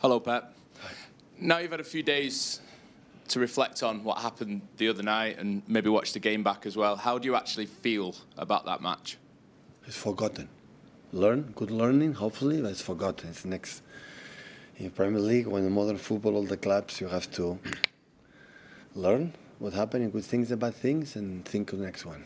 Hello, Pep. Now you've had a few days to reflect on what happened the other night and maybe watch the game back as well. How do you actually feel about that match? It's forgotten. Good learning, hopefully, but it's forgotten. It's next. In Premier League, when in modern football, all the clubs, you have to learn what happened, good things and bad things, and think of the next one.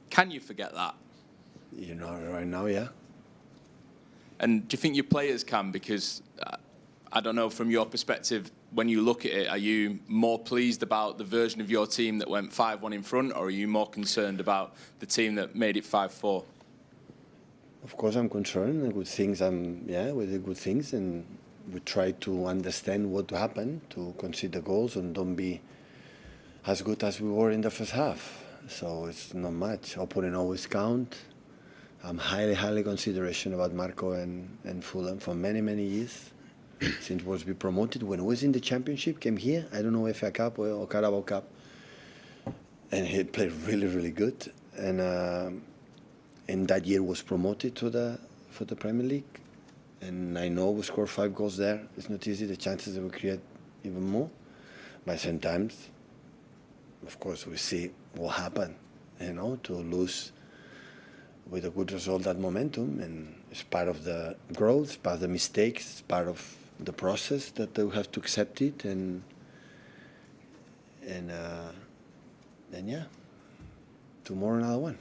Can you forget that? You know, right now, yeah. And do you think your players can? Because, I don't know, from your perspective, when you look at it, are you more pleased about the version of your team that went 5-1 in front, or are you more concerned about the team that made it 5-4? Of course, I'm concerned. The good things, we did good things, and we try to understand what happened, to concede the goals and don't be as good as we were in the first half. So it's not much. Opponent always count. I'm highly consideration about Marco and Fulham for many years. Since was be promoted, when he was in the championship, came here, I don't know, FA Cup or Carabao Cup, and he played really good. And that year was promoted for the Premier League. And I know we scored 5 goals there. It's not easy. The chances that we create even more. But sometimes, of course, we see what happened. You know, to lose with a good result, that momentum, and it's part of the growth, part of the mistakes, part of the process that we have to accept it, and yeah, tomorrow another one.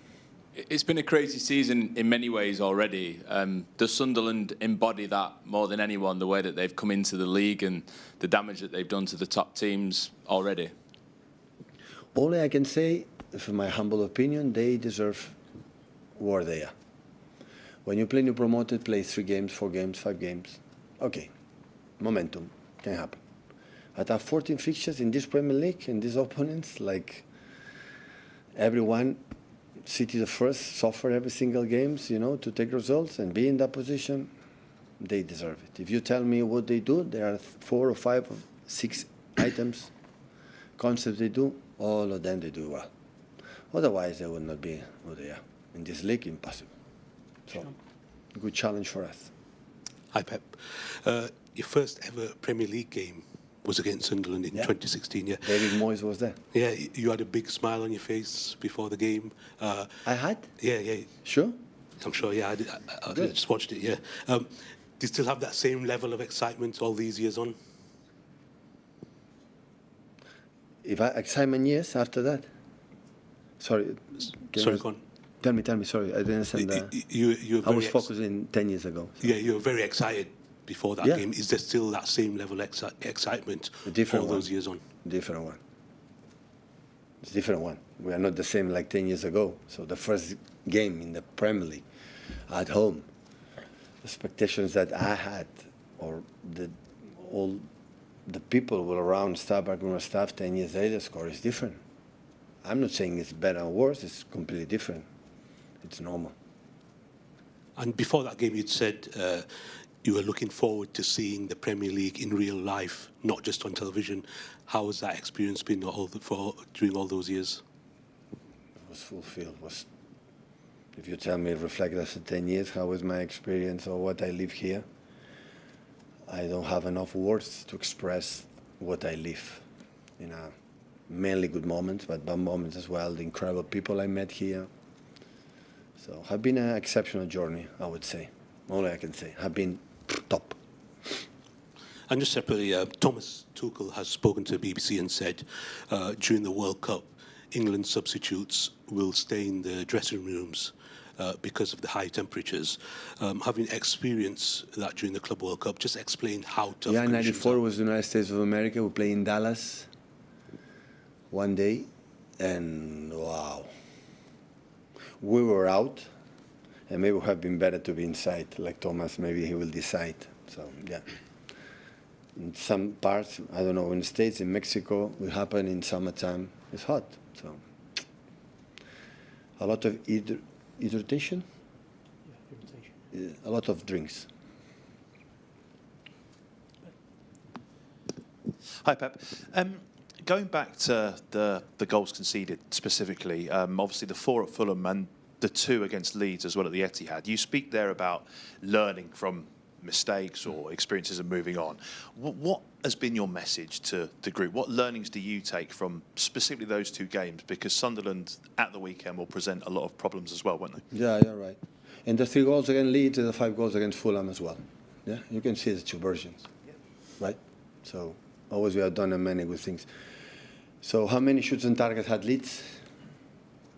It's been a crazy season in many ways already. Does Sunderland embody that more than anyone, the way that they've come into the league and the damage that they've done to the top teams already? All I can say, from my humble opinion, they deserve where they are. When you play new promoted, play 3 games, 4 games, 5 games, okay, momentum can happen. But have 14 fixtures in this Premier League, and these opponents, like everyone, City the first, suffer every single games, you know, to take results and be in that position, they deserve it. If you tell me what they do, there are 4 or 5 or 6 items, concepts they do, all of them they do well. Otherwise, they would not be who they are. In this league, impossible. So, good challenge for us. Hi, Pep. Your first ever Premier League game was against Sunderland in 2016. Yeah, David Moyes was there. Yeah, you had a big smile on your face before the game. I had? Yeah. Sure? I'm sure, yeah. I just watched it, yeah. Do you still have that same level of excitement all these years on? Excitement, yes, after that. Sorry. Sorry, go on. Tell me, sorry, I didn't understand I was focusing 10 years ago. So. Yeah, you were very excited before that game. Is there still that same level of excitement all those years on? Different one. It's a different one. We are not the same like 10 years ago. So the first game in the Premier League at home, the expectations that I had, or all the people were around staff 10 years later, score is different. I'm not saying it's better or worse, it's completely different. It's normal. And before that game, you'd said you were looking forward to seeing the Premier League in real life, not just on television. How has that experience been during all those years? It was fulfilled. If you tell me, reflect after 10 years, how was my experience or what I live here, I don't have enough words to express what I live. You know, mainly good moments, but bad moments as well. The incredible people I met here. So, have been an exceptional journey, I would say. Only I can say, have been top. And just separately, Thomas Tuchel has spoken to the BBC and said during the World Cup, England substitutes will stay in the dressing rooms because of the high temperatures. Having experienced that during the Club World Cup, just explain how tough. Yeah, 94 was the United States of America. We played in Dallas one day, and wow. We were out, and maybe it would have been better to be inside, like Thomas, maybe he will decide. So, yeah. In some parts, I don't know, in the States, in Mexico, it happen in summertime, it's hot. So, a lot of irritation? Yeah, irritation. A lot of drinks. Hi, Pep. Going back to the goals conceded specifically, obviously the 4 at Fulham and the 2 against Leeds as well at the Etihad, you speak there about learning from mistakes or experiences of moving on. What has been your message to the group? What learnings do you take from specifically those two games? Because Sunderland at the weekend will present a lot of problems as well, won't they? Yeah, you're right. And the 3 goals against Leeds and the 5 goals against Fulham as well. Yeah, you can see the two versions, right? So always we have done many good things. So how many shots on target had Leeds?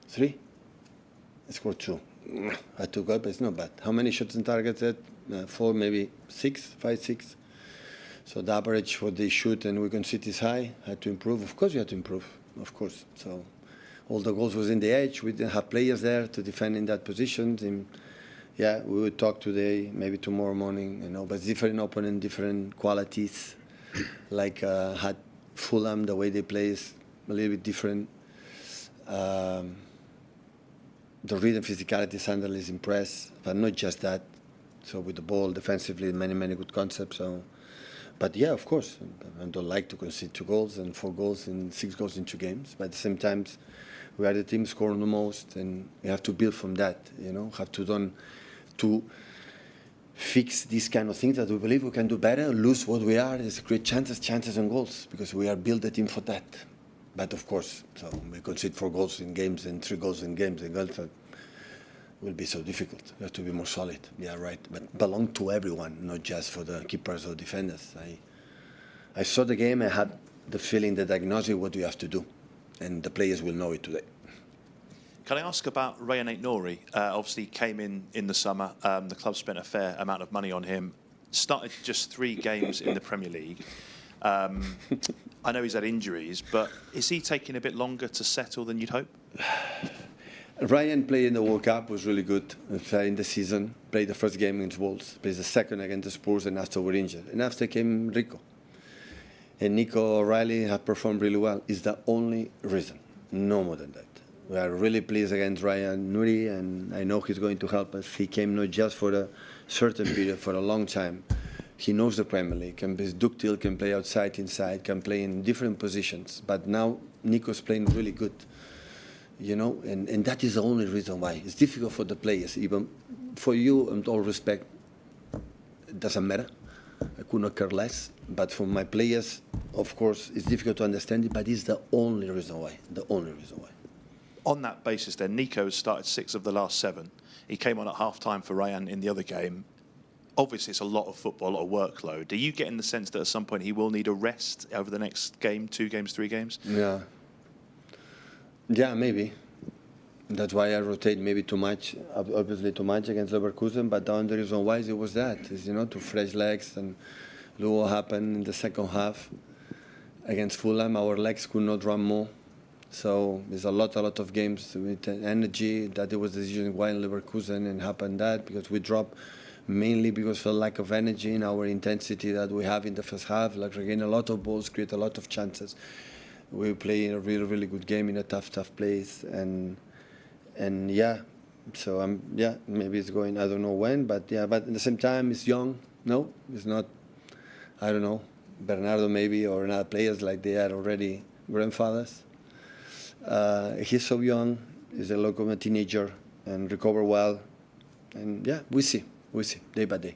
3? I scored 2. I took up, but it's not bad. How many shots on target had? 4, maybe 6, 5, 6. So the average for the shoot and we concede is high. Had to improve. Of course, we had to improve. Of course. So all the goals was in the edge. We didn't have players there to defend in that position. And yeah, we would talk today, maybe tomorrow morning. You know, but different opponent, different qualities. Like had Fulham, the way they play is a little bit different. The rhythm, physicality, Sunderland is impressed, but not just that. So with the ball, defensively, many good concepts. So, but yeah, of course, I don't like to concede 2 goals and 4 goals and 6 goals in 2 games. But at the same time, we are the team scoring the most, and we have to build from that. You know, have to fix these kind of things that we believe we can do better. Lose what we are is create chances and goals because we are built the team for that. But of course, so we concede 4 goals in games and 3 goals in games. The goals will be so difficult. We have to be more solid. Yeah, right. But belong to everyone, not just for the keepers or defenders. I saw the game. I had the feeling, the diagnosis, what we have to do, and the players will know it today. Can I ask about Rayan Aït-Nouri? Obviously, came in the summer. The club spent a fair amount of money on him. Started just 3 games in the Premier League. I know he's had injuries, but is he taking a bit longer to settle than you'd hope? Ryan played in the World Cup, was really good in the season. Played the first game against Wolves, played the second against the Spurs, and after we're injured. And after came Rico. And Nico O'Reilly have performed really well. Is the only reason, no more than that. We are really pleased against Rayan Aït-Nouri, and I know he's going to help us. He came not just for a certain period, for a long time. He knows the Premier League, can be ductile, can play outside, inside, can play in different positions. But now Nico's playing really good, you know, and that is the only reason why. It's difficult for the players, even for you, and all respect, it doesn't matter. I could not care less. But for my players, of course, it's difficult to understand it, but it's the only reason why, the only reason why. On that basis then, Nico has started 6 of the last 7. He came on at half-time for Rayan in the other game. Obviously, it's a lot of football, a lot of workload. Do you get in the sense that at some point he will need a rest over the next game, 2 games, 3 games? Yeah. Yeah, maybe. That's why I rotate maybe too much, obviously too much against Leverkusen, but the only reason why it was that, is, you know, to fresh legs, and look what happened in the second half against Fulham. Our legs could not run more. So there's a lot of games with energy. That it was the decision why in Leverkusen and happened that because we dropped mainly because of the lack of energy in our intensity that we have in the first half. Like regain a lot of balls, create a lot of chances. We play in a really good game in a tough place, and yeah. So yeah, maybe it's going. I don't know when, but yeah. But at the same time, it's young. No, it's not. I don't know, Bernardo maybe or another players like they are already grandfathers. He's so young. He's a local teenager and recover well, and yeah, we see day by day.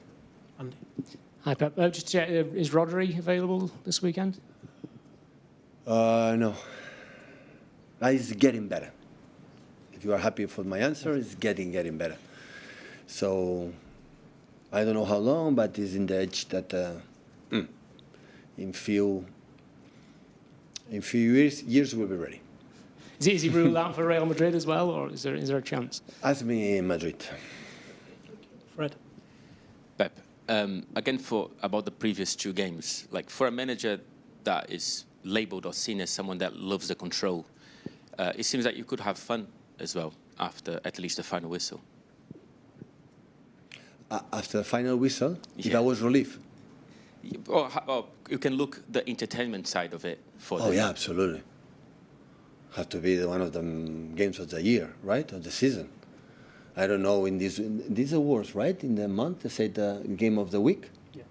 Andy. Hi Pep. Just check, is Rodri available this weekend? No. He's getting better. If you are happy for my answer, it's getting better. So I don't know how long, but he's in the edge that in few years we'll be ready. Is he ruled out for Real Madrid as well, or is there a chance? Ask me in Madrid. Fred. Pep, again about the previous 2 games, like for a manager that is labelled or seen as someone that loves the control, it seems like you could have fun as well after at least the final whistle. After the final whistle, yeah. That was relief. Or you can look the entertainment side of it for them. Oh yeah, absolutely. Have to be one of the games of the year, right? Of the season. I don't know in these awards, right? In the month, they say the game of the week. Yeah.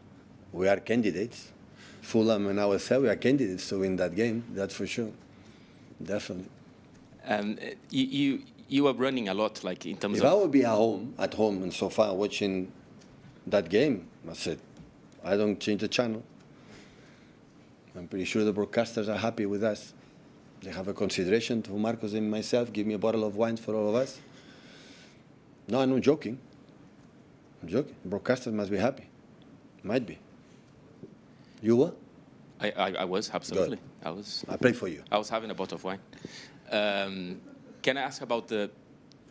We are candidates. Fulham and ourselves, we are candidates to win that game. That's for sure. Definitely. You are running a lot, like in terms if of. I would be at home on sofa watching that game, I said, I don't change the channel. I'm pretty sure the broadcasters are happy with us. They have a consideration for Marcos and myself, give me a bottle of wine for all of us. No, I'm not joking. I'm joking. Broadcasters must be happy. Might be. You were? I was, absolutely. Good. I pray for you. I was having a bottle of wine. Can I ask about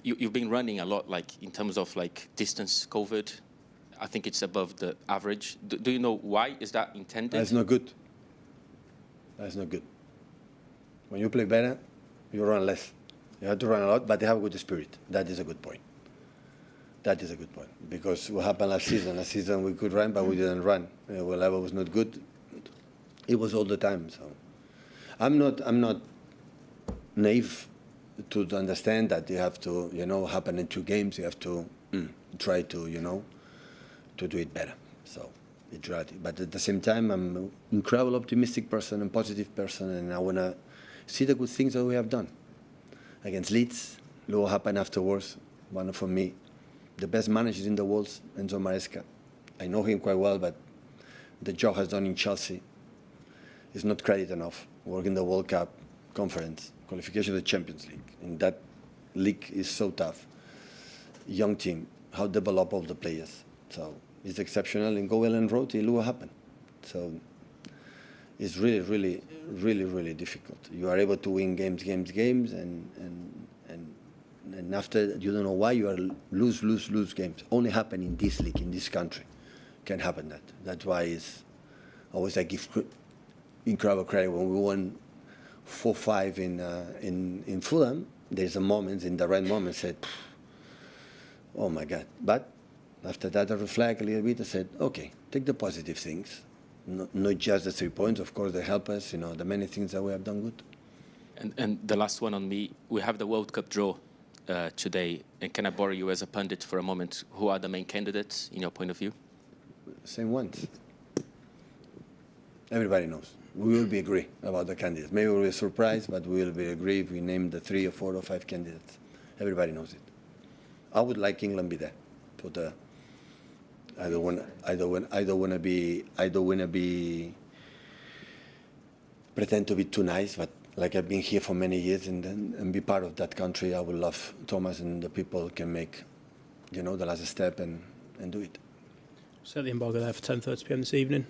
you've been running a lot, like in terms of like distance covered. I think it's above the average. Do you know why? Is that intended? That's not good. That's not good. When you play better, you run less. You have to run a lot, but they have a good spirit. That is a good point. That is a good point. Because what happened last season we could run, but we didn't run. Well, level was not good. It was all the time. So I'm not naive to understand that you have to, happen in 2 games. You have to try to, to do it better. So it's reality. But at the same time, I'm an incredible optimistic person and positive person, and I want to see the good things that we have done. Against Leeds, look what happened afterwards. One for me, the best manager in the world, Enzo Maraesca. I know him quite well, but the job has done in Chelsea is not credit enough. Working the World Cup, conference, qualification of the Champions League. And that league is so tough. Young team, how develop all the players. So it's exceptional. And go Ellen Road, look what happened. So it's really, really, really, really difficult. You are able to win games, and after you don't know why you are lose games. Only happen in this league, in this country, can happen that. That's why it's always I give incredible credit when we won 4-5 in Fulham. There's a moment, in the right moment, said, oh my God. But after that, I reflect a little bit. I said, okay, take the positive things, not just the 3 points. Of course, they help us. The many things that we have done good. And the last one on me, we have the World Cup draw today. And can I borrow you as a pundit for a moment? Who are the main candidates in your point of view? Same ones. Everybody knows. We will be agree about the candidates. Maybe we'll be surprised, but we will be agree if we name the 3 or 4 or 5 candidates. Everybody knows it. I would like England be there. But I don't want to be pretend to be too nice, but like I've been here for many years and be part of that country. I would love Thomas and the people can make, the last step and do it. Set the embargo there for 10:30 p.m. this evening.